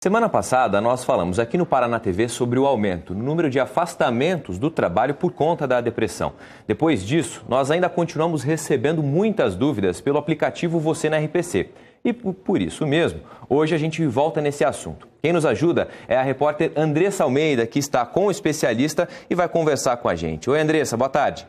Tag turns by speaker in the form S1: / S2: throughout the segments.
S1: Semana passada, nós falamos aqui no Paraná TV sobre o aumento no número de afastamentos do trabalho por conta da depressão. Depois disso, nós ainda continuamos recebendo muitas dúvidas pelo aplicativo Você na RPC. E por isso mesmo, hoje a gente volta nesse assunto. Quem nos ajuda é a repórter Andressa Almeida, que está com o especialista e vai conversar com a gente. Oi, Andressa, boa tarde.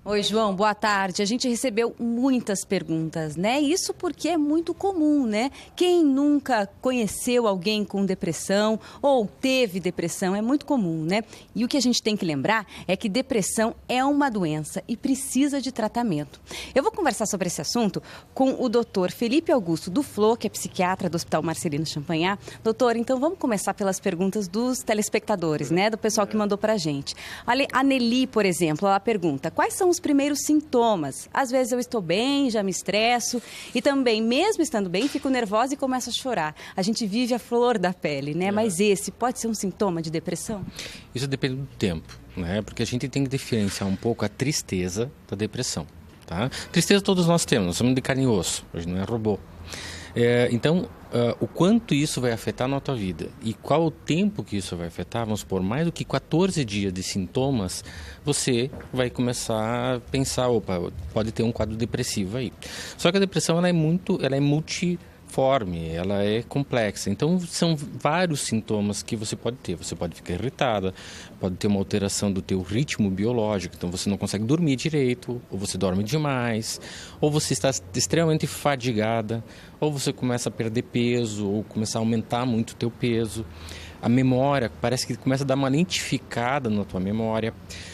S2: Oi, João, boa tarde. A gente recebeu muitas perguntas, né? Isso porque é muito comum, né? Quem nunca conheceu alguém com depressão ou teve depressão é muito comum, né? E o que a gente tem que lembrar é que depressão é uma doença e precisa de tratamento. Eu vou conversar sobre esse assunto com o doutor Felipe Augusto Duflo, que é psiquiatra do Hospital Marcelino Champagnat. Doutor, então vamos começar pelas perguntas dos telespectadores, né? Do pessoal que mandou pra gente. A Nelly, por exemplo, ela pergunta: quais são os primeiros sintomas? Às vezes eu estou bem, já me estresso e também, mesmo estando bem, fico nervosa e começo a chorar. A gente vive a flor da pele, né? Mas esse pode ser um sintoma de depressão?
S3: Isso depende do tempo, né? Porque a gente tem que diferenciar um pouco a tristeza da depressão, tá? Tristeza todos nós temos, nós somos de carne e osso, hoje não é robô. Então, o quanto isso vai afetar na tua vida e qual o tempo que isso vai afetar, vamos supor, mais do que 14 dias de sintomas, você vai começar a pensar, opa, pode ter um quadro depressivo aí. Só que a depressão ela é multiforme, ela é complexa. Então, são vários sintomas que você pode ter. Você pode ficar irritada, pode ter uma alteração do teu ritmo biológico, então você não consegue dormir direito, ou você dorme demais, ou você está extremamente fadigada, ou você começa a perder peso, ou começar a aumentar muito o teu peso. A memória, parece que começa a dar uma lentificada na tua memória.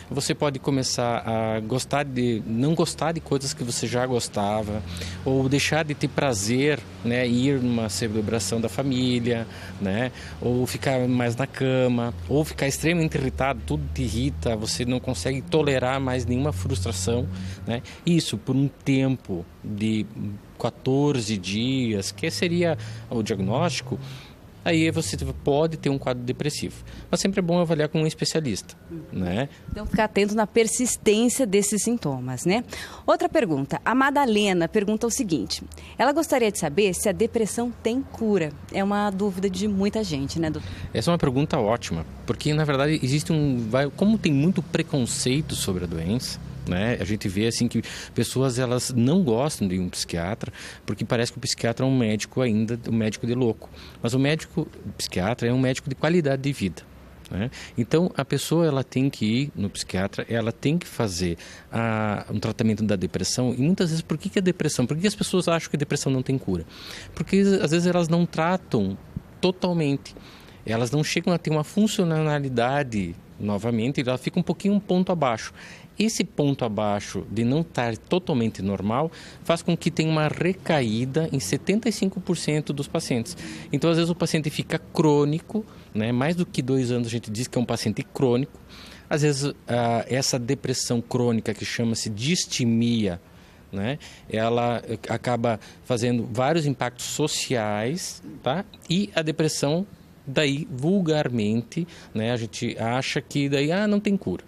S3: Você pode começar a não gostar de coisas que você já gostava, ou deixar de ter prazer, né, ir numa celebração da família, né, ou ficar mais na cama, ou ficar extremamente irritado, tudo te irrita, você não consegue tolerar mais nenhuma frustração, né? Isso por um tempo de 14 dias, que seria o diagnóstico. Aí você pode ter um quadro depressivo. Mas sempre é bom avaliar com um especialista, né?
S2: Então, ficar atento na persistência desses sintomas, né? Outra pergunta. A Madalena pergunta o seguinte: ela gostaria de saber se a depressão tem cura. É uma dúvida de muita gente, né, doutor?
S3: Essa é uma pergunta ótima, porque, na verdade, existe como tem muito preconceito sobre a doença, né? A gente vê assim que pessoas elas não gostam de um psiquiatra porque parece que o psiquiatra é um médico de louco, mas o psiquiatra é um médico de qualidade de vida, né? Então a pessoa ela tem que ir no psiquiatra, ela tem que fazer um tratamento da depressão. E muitas vezes, por que a depressão? Por que as pessoas acham que a depressão não tem cura? Porque às vezes elas não tratam totalmente, elas não chegam a ter uma funcionalidade novamente, ela fica um ponto abaixo. Esse ponto abaixo de não estar totalmente normal faz com que tenha uma recaída em 75% dos pacientes. Então, às vezes, o paciente fica crônico, né? Mais do que 2 anos a gente diz que é um paciente crônico. Às vezes, essa depressão crônica que chama-se distimia, né? Ela acaba fazendo vários impactos sociais, tá? E a depressão, daí, vulgarmente, né? A gente acha que daí, não tem cura.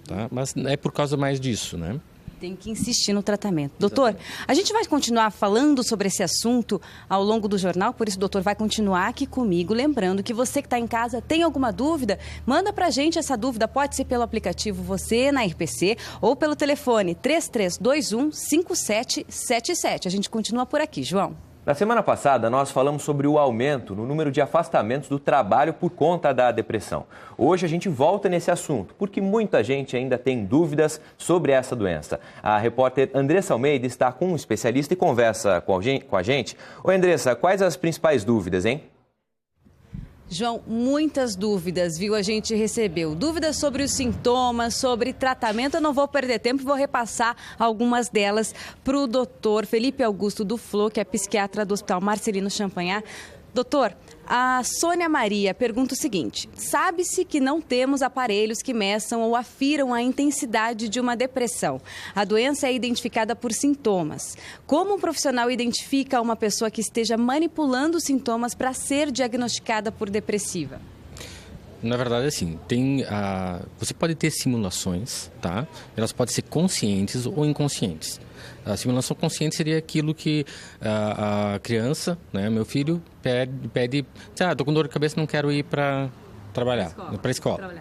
S3: Tá? Mas é por causa mais disso, né?
S2: Tem que insistir no tratamento. Doutor, a gente vai continuar falando sobre esse assunto ao longo do jornal, por isso o doutor vai continuar aqui comigo. Lembrando que você que está em casa tem alguma dúvida, manda pra gente essa dúvida, pode ser pelo aplicativo Você na RPC ou pelo telefone 3321-5777. A gente continua por aqui, João.
S1: Na semana passada, nós falamos sobre o aumento no número de afastamentos do trabalho por conta da depressão. Hoje a gente volta nesse assunto, porque muita gente ainda tem dúvidas sobre essa doença. A repórter Andressa Almeida está com um especialista e conversa com a gente. Oi, Andressa, quais as principais dúvidas, hein?
S2: João, muitas dúvidas, viu? A gente recebeu dúvidas sobre os sintomas, sobre tratamento. Eu não vou perder tempo e vou repassar algumas delas para o doutor Felipe Augusto Duflo, que é psiquiatra do Hospital Marcelino Champagnat. Doutor, a Sônia Maria pergunta o seguinte: sabe-se que não temos aparelhos que meçam ou afiram a intensidade de uma depressão. A doença é identificada por sintomas. Como um profissional identifica uma pessoa que esteja manipulando os sintomas para ser diagnosticada por depressiva?
S3: Na verdade, assim, você pode ter simulações, tá? Elas podem ser conscientes ou inconscientes. A simulação consciente seria aquilo que a criança, né, meu filho, pede, tô com dor de cabeça, não quero ir para trabalhar, para a escola.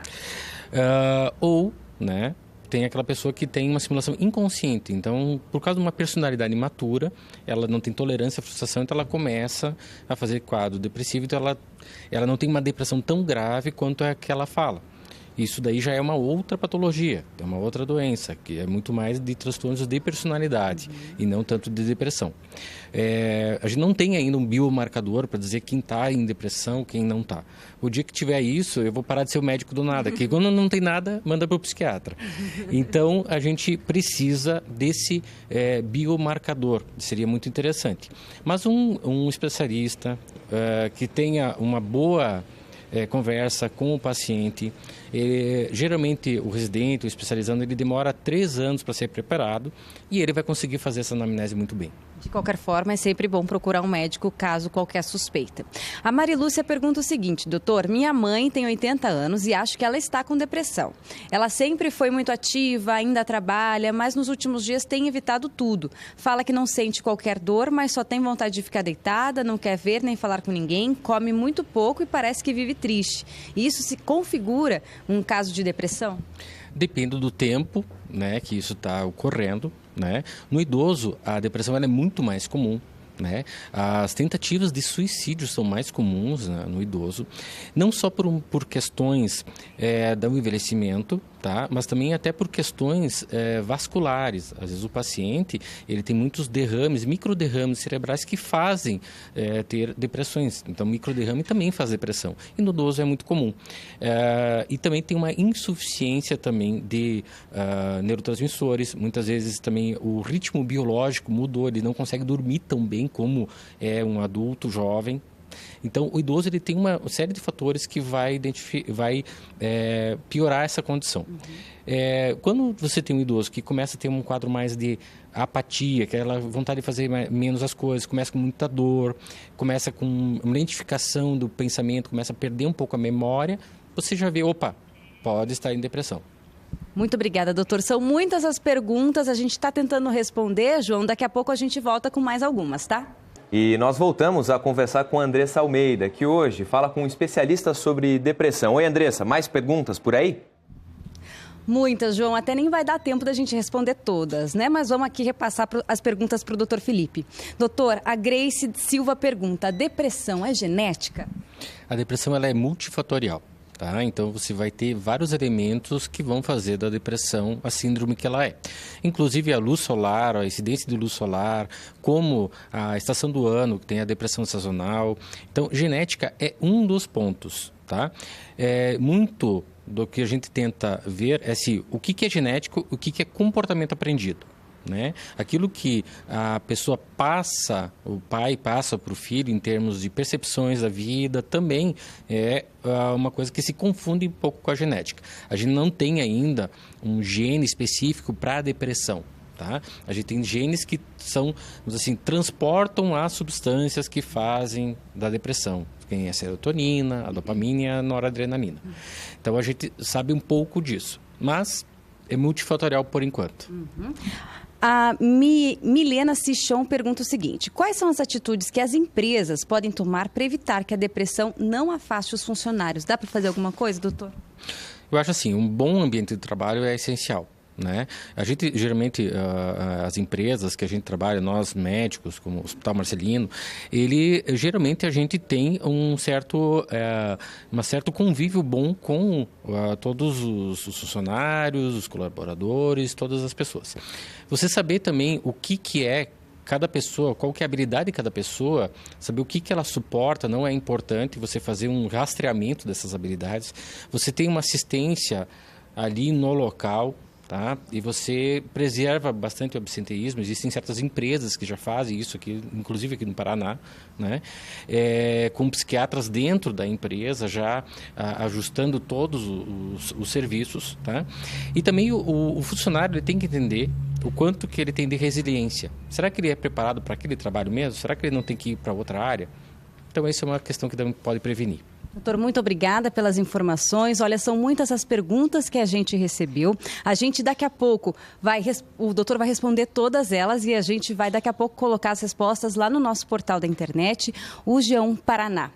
S3: Ou, né, tem aquela pessoa que tem uma simulação inconsciente. Então, por causa de uma personalidade imatura, ela não tem tolerância à frustração, então ela começa a fazer quadro depressivo, então ela não tem uma depressão tão grave quanto é que ela fala. Isso daí já é uma outra patologia, é uma outra doença, que é muito mais de transtornos de personalidade e não tanto de depressão. A gente não tem ainda um biomarcador para dizer quem está em depressão, quem não está. O dia que tiver isso, eu vou parar de ser o médico do nada, que quando não tem nada, manda para o psiquiatra. Então, a gente precisa desse biomarcador, seria muito interessante. Mas um especialista que tenha uma boa conversa com o paciente. Geralmente o residente, o especializando, ele demora 3 anos para ser preparado e ele vai conseguir fazer essa anamnese muito bem.
S2: De qualquer forma, é sempre bom procurar um médico caso qualquer suspeita. A Marilúcia pergunta o seguinte: doutor, minha mãe tem 80 anos e acho que ela está com depressão. Ela sempre foi muito ativa, ainda trabalha, mas nos últimos dias tem evitado tudo. Fala que não sente qualquer dor, mas só tem vontade de ficar deitada, não quer ver nem falar com ninguém, come muito pouco e parece que vive triste. Isso se configura um caso de depressão?
S3: Depende do tempo, né, que isso está ocorrendo, né? No idoso, a depressão ela é muito mais comum, né? As tentativas de suicídio são mais comuns, né, no idoso, não só por questões do envelhecimento, tá? Mas também até por questões vasculares. Às vezes o paciente ele tem muitos derrames, microderrames cerebrais que fazem ter depressões. Então, microderrame também faz depressão. E no idoso é muito comum. E também tem uma insuficiência também de neurotransmissores. Muitas vezes também o ritmo biológico mudou, ele não consegue dormir tão bem como um adulto jovem. Então, o idoso ele tem uma série de fatores que vai piorar essa condição. Quando você tem um idoso que começa a ter um quadro mais de apatia, aquela vontade de fazer menos as coisas, começa com muita dor, começa com uma lentificação do pensamento, começa a perder um pouco a memória, você já vê, pode estar em depressão.
S2: Muito obrigada, doutor. São muitas as perguntas, a gente está tentando responder, João. Daqui a pouco a gente volta com mais algumas, tá?
S1: E nós voltamos a conversar com a Andressa Almeida, que hoje fala com um especialista sobre depressão. Oi, Andressa, mais perguntas por aí?
S2: Muitas, João. Até nem vai dar tempo da gente responder todas, né? Mas vamos aqui repassar as perguntas para o doutor Felipe. Doutor, a Grace Silva pergunta: a depressão é genética?
S3: A depressão ela é multifatorial. Tá? Então, você vai ter vários elementos que vão fazer da depressão a síndrome que ela é. Inclusive, a luz solar, a incidência de luz solar, como a estação do ano, que tem a depressão sazonal. Então, genética é um dos pontos. Tá? Muito do que a gente tenta ver é o que é genético, o que é comportamento aprendido. Né? Aquilo que a pessoa passa, o pai passa para o filho em termos de percepções da vida, também é uma coisa que se confunde um pouco com a genética. A gente não tem ainda um gene específico para a depressão. Tá? A gente tem genes que transportam as substâncias que fazem da depressão. Tem a serotonina, a dopamina e a noradrenalina. Então, a gente sabe um pouco disso, mas é multifatorial por enquanto.
S2: A Milena Sichon pergunta o seguinte: quais são as atitudes que as empresas podem tomar para evitar que a depressão não afaste os funcionários? Dá para fazer alguma coisa, doutor?
S3: Eu acho assim, um bom ambiente de trabalho é essencial. Né? A gente, geralmente, as empresas que a gente trabalha, nós médicos, como o Hospital Marcelino, geralmente a gente tem um certo convívio bom com todos os funcionários, os colaboradores, todas as pessoas. Você saber também o que é cada pessoa, qual que é a habilidade de cada pessoa, saber o que ela suporta, não é importante você fazer um rastreamento dessas habilidades. Você tem uma assistência ali no local, tá? E você preserva bastante o absenteísmo. Existem certas empresas que já fazem isso aqui, inclusive aqui no Paraná, né? Com psiquiatras dentro da empresa, já ajustando todos os serviços, tá? E também o funcionário ele tem que entender o quanto que ele tem de resiliência. Será que ele é preparado para aquele trabalho mesmo? Será que ele não tem que ir para outra área? Então, essa é uma questão que pode prevenir.
S2: Doutor, muito obrigada pelas informações. Olha, são muitas as perguntas que a gente recebeu. A gente daqui a pouco o doutor vai responder todas elas e a gente vai daqui a pouco colocar as respostas lá no nosso portal da internet, o G1 Paraná.